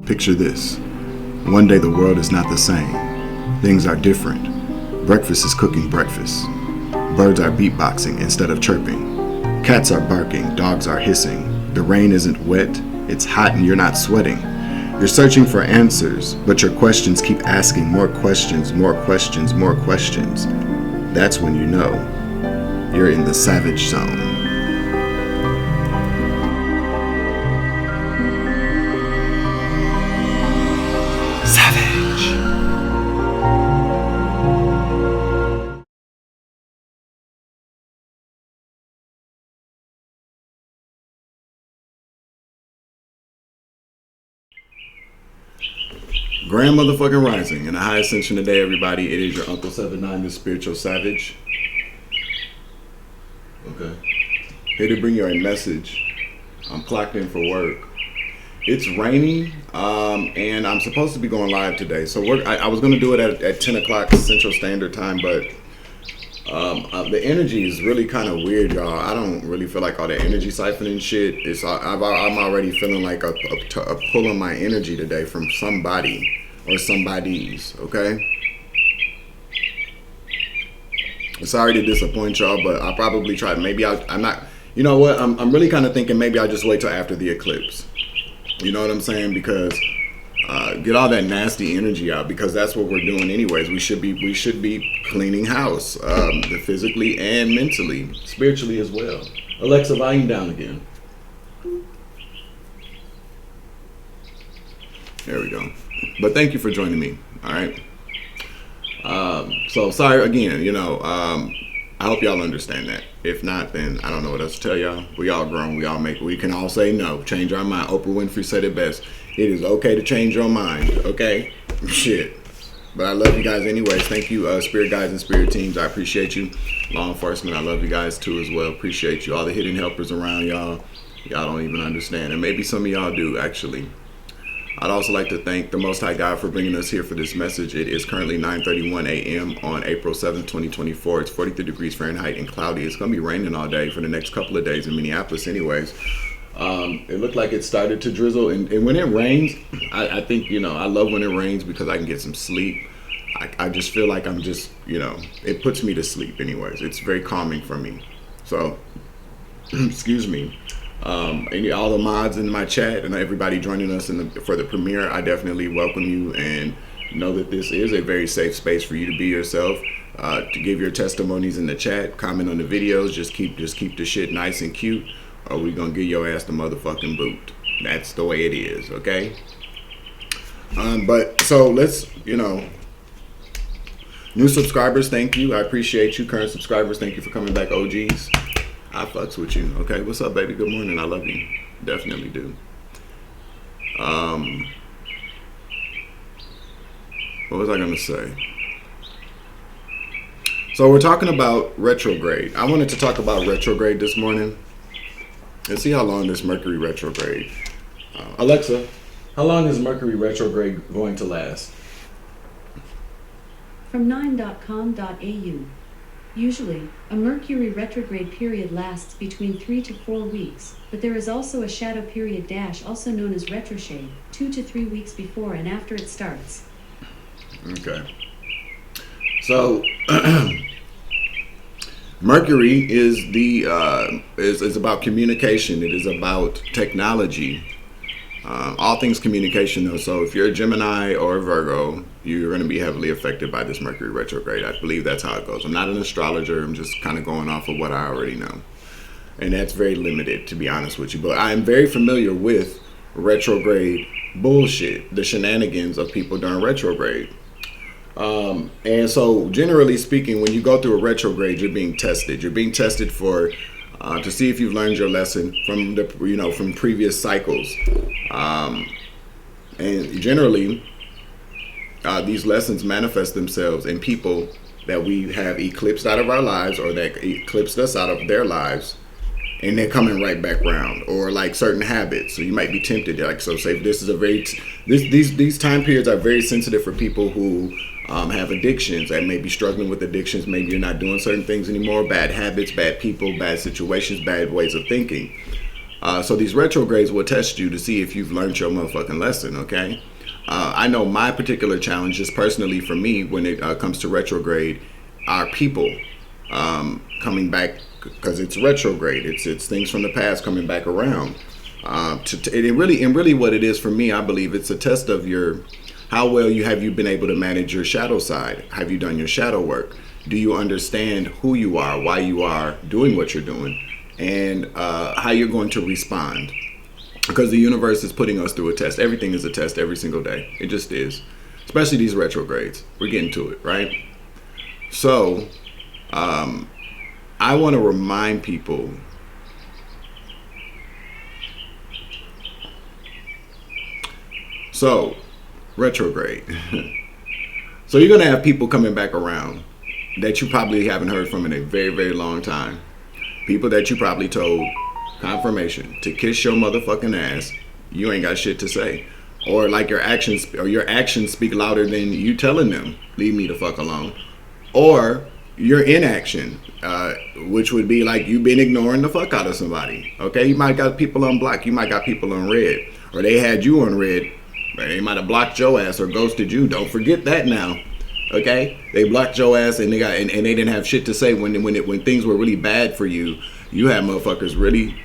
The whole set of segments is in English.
Picture this. One day the world is not the same. Things are different. Breakfast is cooking breakfast. Birds are beatboxing instead of chirping. Cats are barking, dogs are hissing. The rain isn't wet, it's hot and you're not sweating. You're searching for answers, but your questions keep asking more questions, more questions, more questions. That's when you know you're in the savage zone. Grand motherfucking rising and a high ascension today, everybody. It is your Uncle 79, the spiritual savage. Okay. Here to bring you a message. I'm clocked in for work. It's raining, and I'm supposed to be going live today. So I was going to do it at 10 o'clock Central Standard Time, but the energy is really kind of weird, y'all. I don't really feel like all the energy siphoning shit. I'm already feeling like a pull on my energy today from somebody or somebodies, okay? Sorry to disappoint y'all, but I'll probably try. Maybe I'm not, you know what? I'm really kind of thinking maybe I'll just wait till after the eclipse. You know what I'm saying? Because get all that nasty energy out, because that's what we're doing anyways. We should be cleaning house, physically and mentally, spiritually as well. Alexa, volume down again. There we go. But thank you for joining me. All right. So sorry again. I hope y'all understand that. If not, then I don't know what else to tell y'all. We all grown. We can all say no. Change our mind. Oprah Winfrey said it best. It is okay to change your mind. Okay? Shit. But I love you guys anyways. Thank you, spirit guides and spirit teams. I appreciate you. Law enforcement, I love you guys too as well. Appreciate you. All the hidden helpers around y'all. Y'all don't even understand. And maybe some of y'all do, actually. I'd also like to thank the Most High God for bringing us here for this message. It is currently 9:31 a.m. on April 7th, 2024. It's 43 degrees Fahrenheit and cloudy. It's going to be raining all day for the next couple of days in Minneapolis anyways. It looked like it started to drizzle. And when it rains, I think, I love when it rains because I can get some sleep. I just feel like I'm just, it puts me to sleep anyways. It's very calming for me. So, excuse me. And all the mods in my chat and everybody joining us for the premiere, I definitely welcome you and know that this is a very safe space for you to be yourself, to give your testimonies in the chat, comment on the videos, just keep the shit nice and cute, or we gonna give your ass the motherfucking boot. That's the way it is, okay? But so let's, new subscribers, thank you. I appreciate you. Current subscribers, thank you for coming back, OGs. I fucks with you. Okay, what's up, baby? Good morning. I love you. Definitely do. What was I gonna say? So we're talking about retrograde. I wanted to talk about retrograde this morning. Let's see how long this Mercury retrograde. Alexa, how long is Mercury retrograde going to last? From 9.com.au. Usually, a Mercury retrograde period lasts between 3 to 4 weeks, but there is also a shadow period also known as retrograde, 2 to 3 weeks before and after it starts. Okay. So, Mercury is is about communication. It is about technology. All things communication, though. So if you're a Gemini or a Virgo, you're going to be heavily affected by this Mercury retrograde. I believe that's how it goes. I'm not an astrologer. I'm just kind of going off of what I already know. And that's very limited, to be honest with you. But I'm very familiar with retrograde bullshit, the shenanigans of people during retrograde. And so generally speaking, when you go through a retrograde, you're being tested. You're being tested for to see if you've learned your lesson from from previous cycles. And generally, these lessons manifest themselves in people that we have eclipsed out of our lives, or that eclipsed us out of their lives, and they're coming right back around. Or like certain habits, so you might be tempted. Like, so say this is these time periods are very sensitive for people who have addictions and may be struggling with addictions. Maybe you're not doing certain things anymore. Bad habits, bad people, bad situations, bad ways of thinking. So these retrogrades will test you to see if you've learned your motherfucking lesson, okay? I know my particular challenge is personally for me when it comes to retrograde are people coming back because it's retrograde. It's things from the past coming back around. And really what it is for me, I believe it's a test of how well have you been able to manage your shadow side? Have you done your shadow work? Do you understand who you are, why you are doing what you're doing, and how you're going to respond? Because the universe is putting us through a test. Everything is a test every single day. It just is. Especially these retrogrades. We're getting to it, right? So, I want to remind people retrograde. So you're going to have people coming back around that you probably haven't heard from in a very, very long time. People that you probably told confirmation to kiss your motherfucking ass. You ain't got shit to say. Or like your actions speak louder than you telling them, leave me the fuck alone. Or your inaction, which would be like you been ignoring the fuck out of somebody. Okay, you might got people on black, you might got people on red, or they had you on red, but they might have blocked your ass or ghosted you. Don't forget that now. Okay, they blocked your ass and they didn't have shit to say when things were really bad for you. You had motherfuckers really,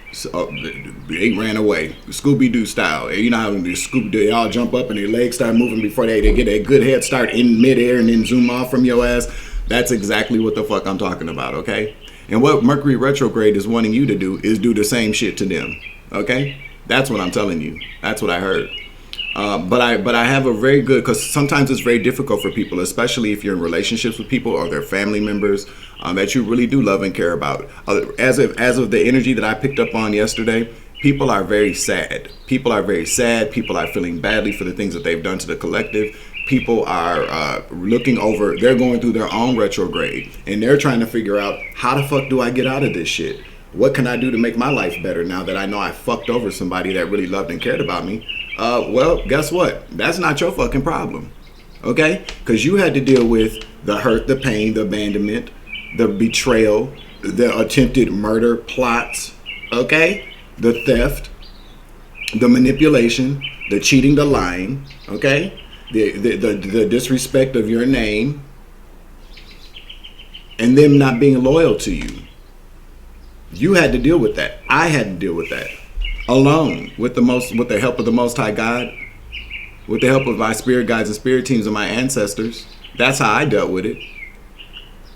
they ran away, Scooby-Doo style. You know how they all jump up and their legs start moving before they get a good head start in midair and then zoom off from your ass. That's exactly what the fuck I'm talking about, okay? And what Mercury retrograde is wanting you to do is do the same shit to them, okay? That's what I'm telling you. That's what I heard. But I have a very good, because sometimes it's very difficult for people, especially if you're in relationships with people or their family members that you really do love and care about. As of the energy that I picked up on yesterday, people are very sad. People are very sad. People are feeling badly for the things that they've done to the collective. People are looking over, they're going through their own retrograde and they're trying to figure out, how the fuck do I get out of this shit? What can I do to make my life better now that I know I fucked over somebody that really loved and cared about me? Well, guess what? That's not your fucking problem, okay? Because you had to deal with the hurt, the pain, the abandonment, the betrayal, the attempted murder plots, okay? The theft, the manipulation, the cheating, the lying, okay? The disrespect of your name, and them not being loyal to you. You had to deal with that. I had to deal with that alone, with the help of the Most High God, with the help of my spirit guides and spirit teams and my ancestors. That's how I dealt with it.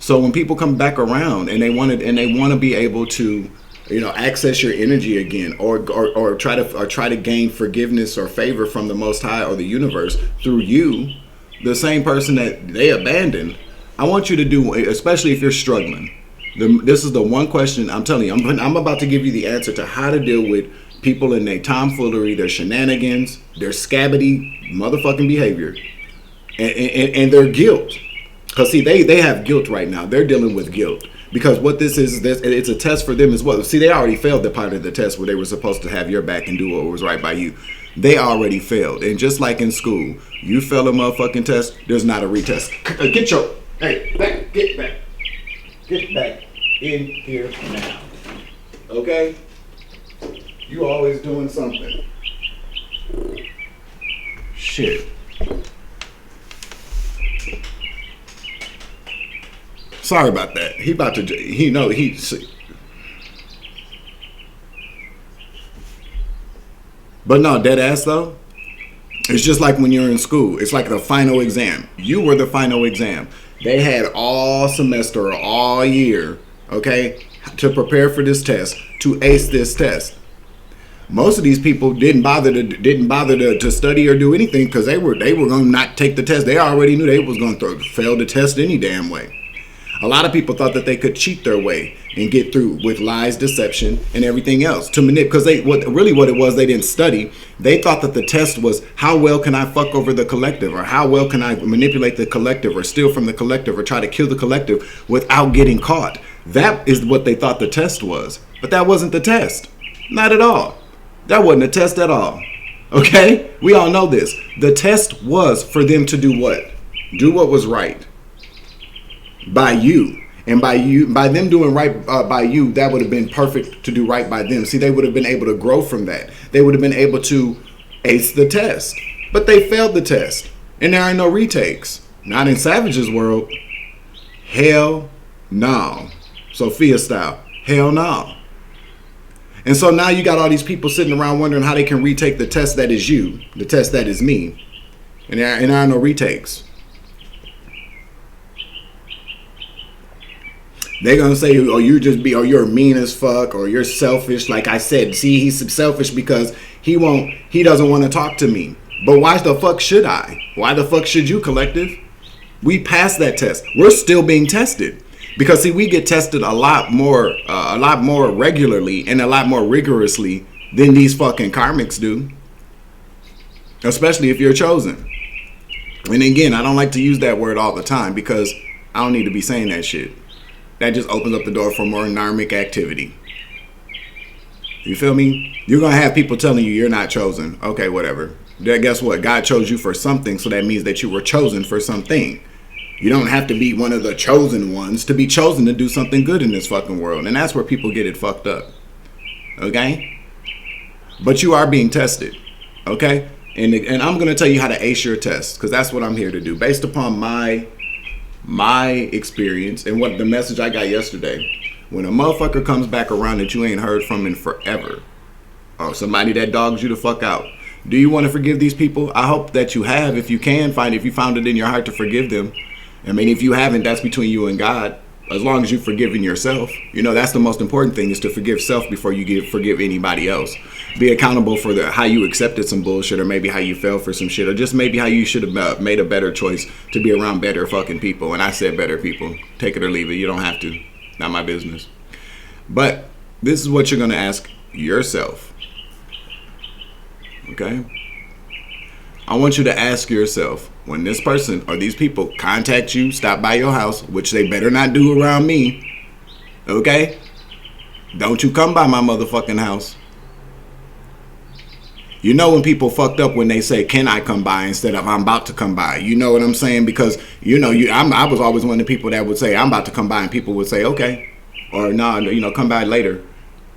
So when people come back around and they want to be able to, access your energy again, or try to gain forgiveness or favor from the Most High or the universe through you, the same person that they abandoned, I want you to do, especially if you're struggling. This is the one question I'm telling you. I'm about to give you the answer to how to deal with people in their tomfoolery, their shenanigans, their scabbity motherfucking behavior, and their guilt. Because see, they have guilt right now. They're dealing with guilt. Because what this is, it's a test for them as well. See, they already failed the part of the test where they were supposed to have your back and do what was right by you. They already failed. And just like in school, you fail a motherfucking test, there's not a retest. Get back in here now. Okay? You always doing something. Shit. Sorry about that. But no, dead ass though. It's just like when you're in school. It's like the final exam. You were the final exam. They had all semester or all year, okay, to prepare for this test, to ace this test. Most of these people didn't bother to study or do anything because they were going to not take the test. They already knew they was going to fail the test any damn way. A lot of people thought that they could cheat their way and get through with lies, deception, and everything else to manipulate. Because what it was, they didn't study. They thought that the test was, how well can I fuck over the collective, or how well can I manipulate the collective, or steal from the collective, or try to kill the collective without getting caught. That is what they thought the test was. But that wasn't the test. Not at all. That wasn't a test at all. Okay? We all know this. The test was for them to do what? Do what was right by you. And by them doing right by you, that would have been perfect to do right by them. See, they would have been able to grow from that. They would have been able to ace the test. But they failed the test. And there ain't no retakes. Not in Savage's world. Hell no. Sophia style. Hell no. And so now you got all these people sitting around wondering how they can retake the test that is you. The test that is me. And there are no retakes. They're going to say, oh, you're mean as fuck, or you're selfish. Like I said, see, he's selfish because he doesn't want to talk to me. But why the fuck should I? Why the fuck should you, collective? We passed that test. We're still being tested. Because see, we get tested a lot more regularly and a lot more rigorously than these fucking karmics do. Especially if you're chosen. And again, I don't like to use that word all the time because I don't need to be saying that shit. That just opens up the door for more narmic activity. You feel me? You're going to have people telling you you're not chosen. Okay, whatever. Guess what? God chose you for something, so that means that you were chosen for something. You don't have to be one of the chosen ones to be chosen to do something good in this fucking world. And that's where people get it fucked up. Okay? But you are being tested. Okay? And I'm going to tell you how to ace your test, because that's what I'm here to do. Based upon my experience and what the message I got yesterday. When a motherfucker comes back around that you ain't heard from in forever, or somebody that dogs you the fuck out, do you want to forgive these people? I hope that you have. If you found it in your heart to forgive them. I mean, if you haven't, that's between you and God. As long as you've forgiven yourself. You know, that's the most important thing, is to forgive self before you forgive anybody else. Be accountable for how you accepted some bullshit, or maybe how you fell for some shit, or just maybe how you should have made a better choice to be around better fucking people. And I said better people. Take it or leave it. You don't have to. Not my business. But this is what you're going to ask yourself. Okay? I want you to ask yourself, when this person or these people contact you, stop by your house, which they better not do around me, okay? Don't you come by my motherfucking house. You know when people fucked up when they say, can I come by, instead of I'm about to come by. You know what I'm saying? Because, I was always one of the people that would say, I'm about to come by, and people would say, okay. Or, no, come by later.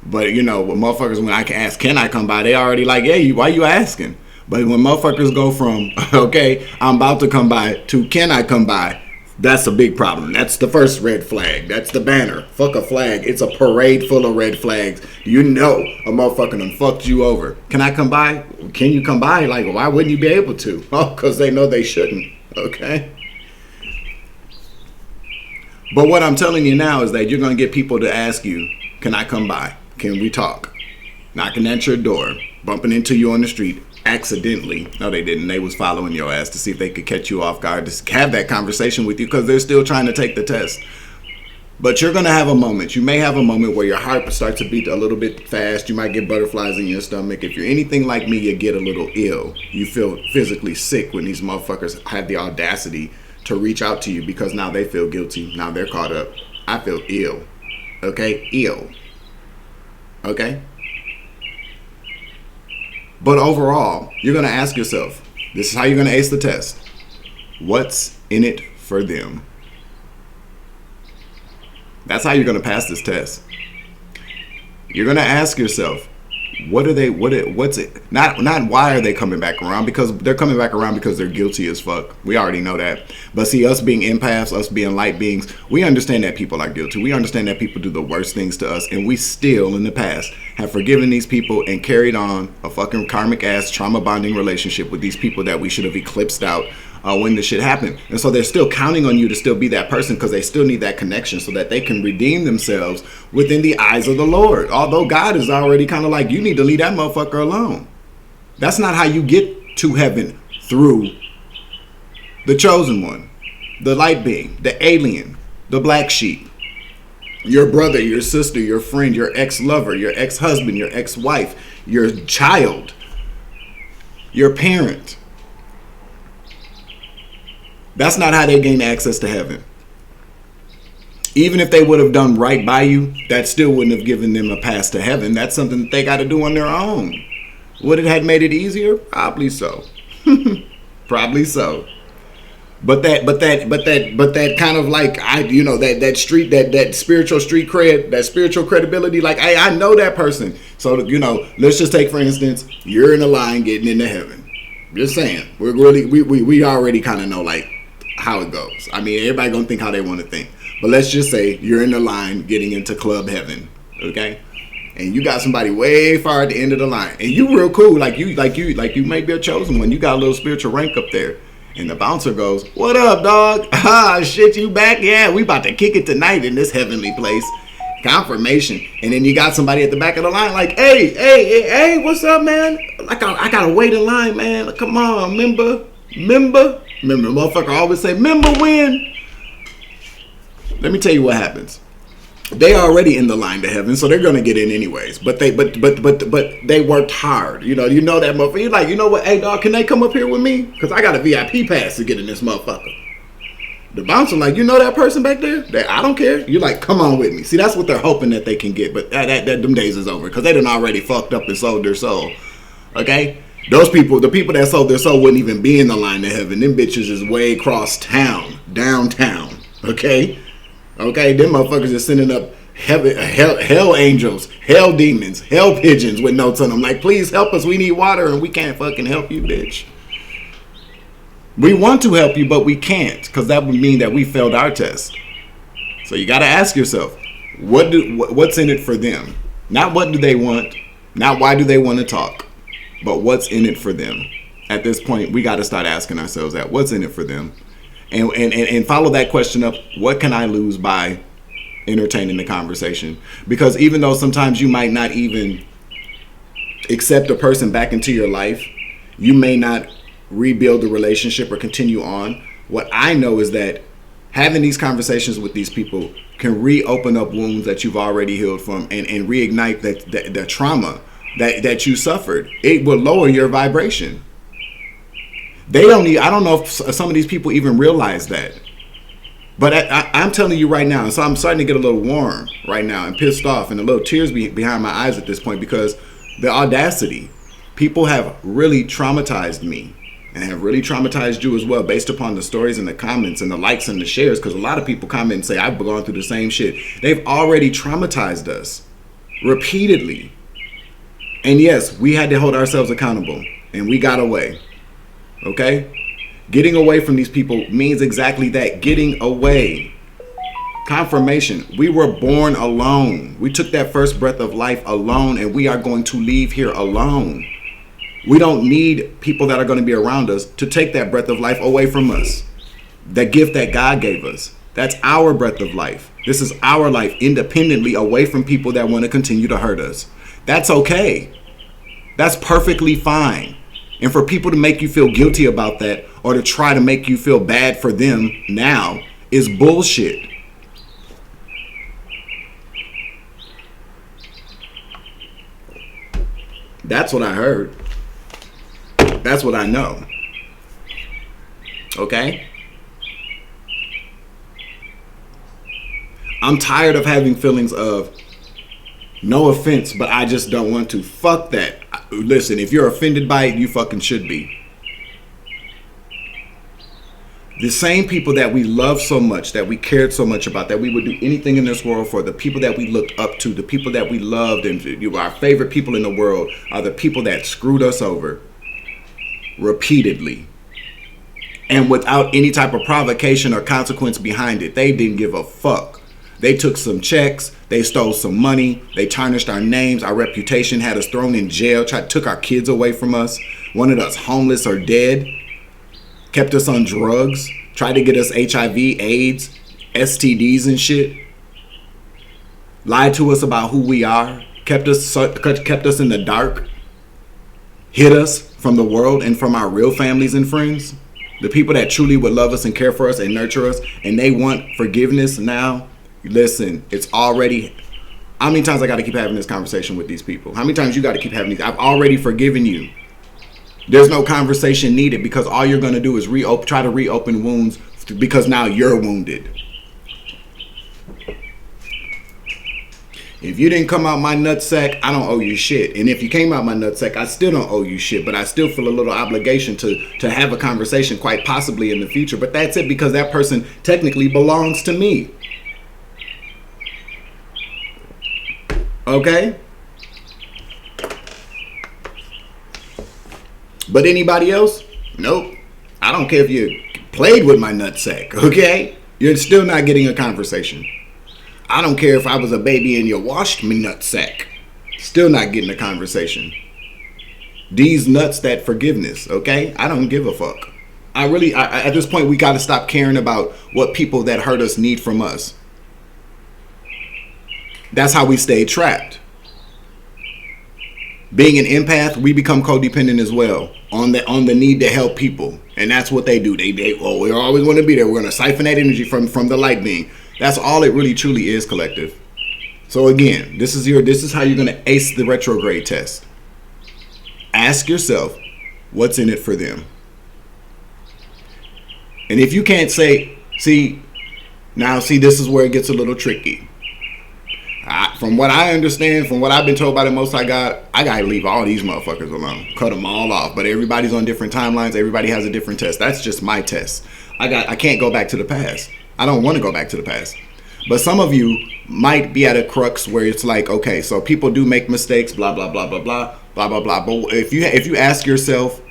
But, when motherfuckers, when I can ask, can I come by, they already like, hey, why you asking? But when motherfuckers go from, okay, I'm about to come by, to can I come by, that's a big problem. That's the first red flag. That's the banner. Fuck a flag. It's a parade full of red flags. You know a motherfucker done fucked you over. Can I come by? Can you come by? Like, why wouldn't you be able to? Oh, because they know they shouldn't. Okay? But what I'm telling you now is that you're going to get people to ask you, can I come by? Can we talk? Knocking at your door, bumping into you on the street. Accidentally. No, they didn't. They was following your ass to see if they could catch you off guard, to have that conversation with you, because they're still trying to take the test. But you're going to have a moment. You may have a moment where your heart starts to beat a little bit fast. You might get butterflies in your stomach. If you're anything like me, you get a little ill. You feel physically sick when these motherfuckers have the audacity to reach out to you, because now they feel guilty. Now they're caught up. I feel ill. Okay? Ill. Okay? But overall, you're going to ask yourself, this is how you're going to ace the test. What's in it for them? That's how you're going to pass this test. You're going to ask yourself, what's it? Not why are they coming back around? Because they're coming back around because they're guilty as fuck. We already know that. But see, us being empaths, us being light beings, we understand that people are guilty. We understand that people do the worst things to us. And we still, in the past, have forgiven these people and carried on a fucking karmic ass trauma bonding relationship with these people that we should have eclipsed out when this shit happened. And so they're still counting on you to still be that person, because they still need that connection so that they can redeem themselves within the eyes of the Lord. Although God is already kind of like, you need to leave that motherfucker alone. That's not how you get to heaven, through the chosen one, the light being, the alien, the black sheep, your brother, your sister, your friend, your ex-lover, your ex-husband, your ex-wife, your child, your parent. That's not how they gain access to heaven. Even if they would have done right by you, that still wouldn't have given them a pass to heaven. That's something that they got to do on their own. Would it have made it easier? Probably so. Probably so. But that kind of like that street that spiritual street cred, that spiritual credibility, like I know that person. So let's just take for instance, you're in a line getting into heaven. Just saying, we already kind of know like how it goes. I mean, everybody gonna think how they want to think, but let's just say you're in the line getting into club heaven, okay? And you got somebody way far at the end of the line, and you real cool, like you may be a chosen one. You got a little spiritual rank up there. And the bouncer goes, "What up, dog? Ah, shit, you back? Yeah, we about to kick it tonight in this heavenly place." Confirmation. And then you got somebody at the back of the line like, hey, what's up, man? I gotta wait in line, man. Like, come on, member. Motherfucker always say, member win. Let me tell you what happens. They already in the line to heaven, so they're gonna get in anyways. But they worked hard. You know that motherfucker. You're like, you know what? Hey, dog, can they come up here with me? Because I got a VIP pass to get in this motherfucker. The bouncer like, you know that person back there? I don't care. You're like, come on with me. See, that's what they're hoping that they can get. But that them days is over because they done already fucked up and sold their soul. Okay? Those people, the people that sold their soul wouldn't even be in the line to heaven. Them bitches is way across town, downtown. Okay? Okay, them motherfuckers are sending up hell angels, hell demons, hell pigeons with notes on them. Like, please help us. We need water and we can't fucking help you, bitch. We want to help you, but we can't because that would mean that we failed our test. So you got to ask yourself, what's in it for them? Not what do they want, not why do they want to talk, but what's in it for them. At this point, we got to start asking ourselves that. What's in it for them? And follow that question up. What can I lose by entertaining the conversation? Because even though sometimes you might not even accept a person back into your life, you may not rebuild the relationship or continue on. What I know is that having these conversations with these people can reopen up wounds that you've already healed from and reignite the trauma that you suffered. It will lower your vibration. I don't know if some of these people even realize that. But I'm telling you right now, and so I'm starting to get a little warm right now and pissed off and a little tears behind my eyes at this point because the audacity. People have really traumatized me and have really traumatized you as well based upon the stories and the comments and the likes and the shares, because a lot of people comment and say, I've gone through the same shit. They've already traumatized us repeatedly. And yes, we had to hold ourselves accountable and we got away. Okay? Getting away from these people means exactly that. Getting away. Confirmation. We were born alone. We took that first breath of life alone, and we are going to leave here alone. We don't need people that are going to be around us to take that breath of life away from us. That gift that God gave us. That's our breath of life. This is our life independently away from people that want to continue to hurt us. That's okay. That's perfectly fine. And for people to make you feel guilty about that or to try to make you feel bad for them now is bullshit. That's what I heard. That's what I know. Okay? I'm tired of having feelings of no offense, but I just don't want to. Fuck that. Listen, if you're offended by it, you fucking should be. The same people that we love so much, that we cared so much about, that we would do anything in this world for, the people that we looked up to, the people that we loved, and our favorite people in the world are the people that screwed us over repeatedly. And without any type of provocation or consequence behind it. They didn't give a fuck. They took some checks, they stole some money, they tarnished our names, our reputation, had us thrown in jail, took our kids away from us, wanted us homeless or dead, kept us on drugs, tried to get us HIV, AIDS, STDs and shit, lied to us about who we are, kept us in the dark, hid us from the world and from our real families and friends, the people that truly would love us and care for us and nurture us, and they want forgiveness now. Listen, it's already... How many times I got to keep having this conversation with these people? How many times you got to keep having these? I've already forgiven you. There's no conversation needed because all you're going to do is try to reopen wounds because now you're wounded. If you didn't come out my nutsack, I don't owe you shit. And if you came out my nutsack, I still don't owe you shit. But I still feel a little obligation to have a conversation, quite possibly in the future. But that's it, because that person technically belongs to me. Okay? But anybody else? Nope. I don't care if you played with my nutsack, okay? You're still not getting a conversation. I don't care if I was a baby and you washed me nutsack. Still not getting a conversation. These nuts, that forgiveness, okay? I don't give a fuck. At this point, we got to stop caring about what people that hurt us need from us. That's how we stay trapped. Being an empath, we become codependent as well on the need to help people, and that's what they do. We always want to be there. We're going to siphon that energy from the light being. That's all it really truly is, collective. So again, this is how you're going to ace the retrograde test. Ask yourself, what's in it for them? And if you can't say, see, this is where it gets a little tricky. From what I understand, from what I've been told by the Most High God, I gotta leave all these motherfuckers alone, cut them all off. But everybody's on different timelines. Everybody has a different test. That's just my test. I can't go back to the past. I don't want to go back to the past. But some of you might be at a crux where it's like, okay, so people do make mistakes, blah blah blah blah blah blah blah blah. But if you ask yourself,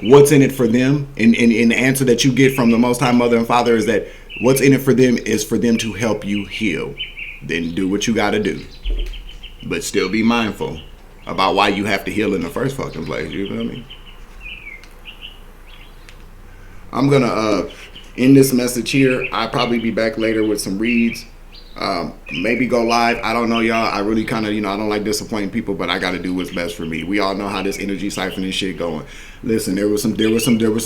what's in it for them, and the answer that you get from the Most High Mother and Father is that what's in it for them is for them to help you heal. Then do what you gotta do, but still be mindful about why you have to heal in the first fucking place. You feel me? I'm gonna end this message here. I'll probably be back later with some reads. Maybe go live. I don't know, y'all. I really kind of, I don't like disappointing people, but I got to do what's best for me. We all know how this energy siphoning shit going. Listen, there was some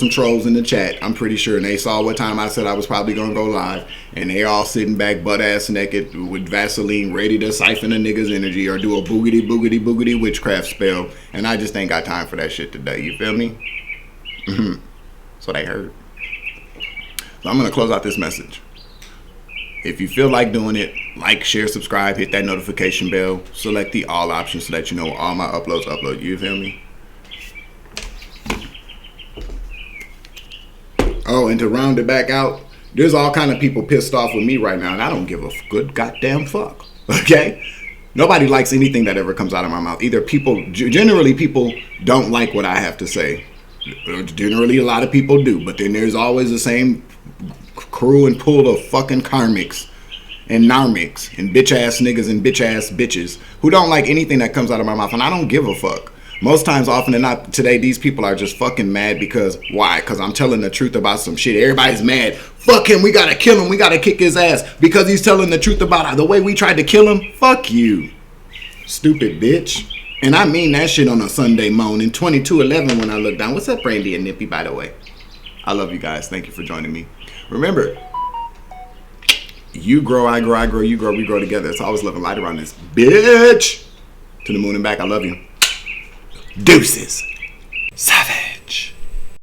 trolls in the chat. I'm pretty sure, and they saw what time I said I was probably gonna go live, and they all sitting back butt ass naked with Vaseline, ready to siphon a nigga's energy or do a boogity boogity boogity witchcraft spell. And I just ain't got time for that shit today. You feel me? So they heard. So I'm gonna close out this message. If you feel like doing it, like, share, subscribe, hit that notification bell, select the all option so that you know all my uploads upload. You feel me? Oh, and to round it back out, there's all kind of people pissed off with me right now, and I don't give a good goddamn fuck. Okay? Nobody likes anything that ever comes out of my mouth. Generally people don't like what I have to say. Generally a lot of people do, but then there's always the same crew and pool of fucking karmics and narmics and bitch ass niggas and bitch ass bitches who don't like anything that comes out of my mouth, and I don't give a fuck. Most times, often than not, today these people are just fucking mad because why? Because I'm telling the truth about some shit. Everybody's mad. Fuck him. We gotta kill him. We gotta kick his ass because he's telling the truth about the way we tried to kill him. Fuck you, stupid bitch. And I mean that shit on a Sunday morning, 22:11 when I look down. What's up, Brandy and Nippy, by the way? I love you guys. Thank you for joining me. Remember, you grow, I grow, I grow, you grow, we grow together. It's always love and light around this bitch. To the moon and back, I love you. Deuces. Savage.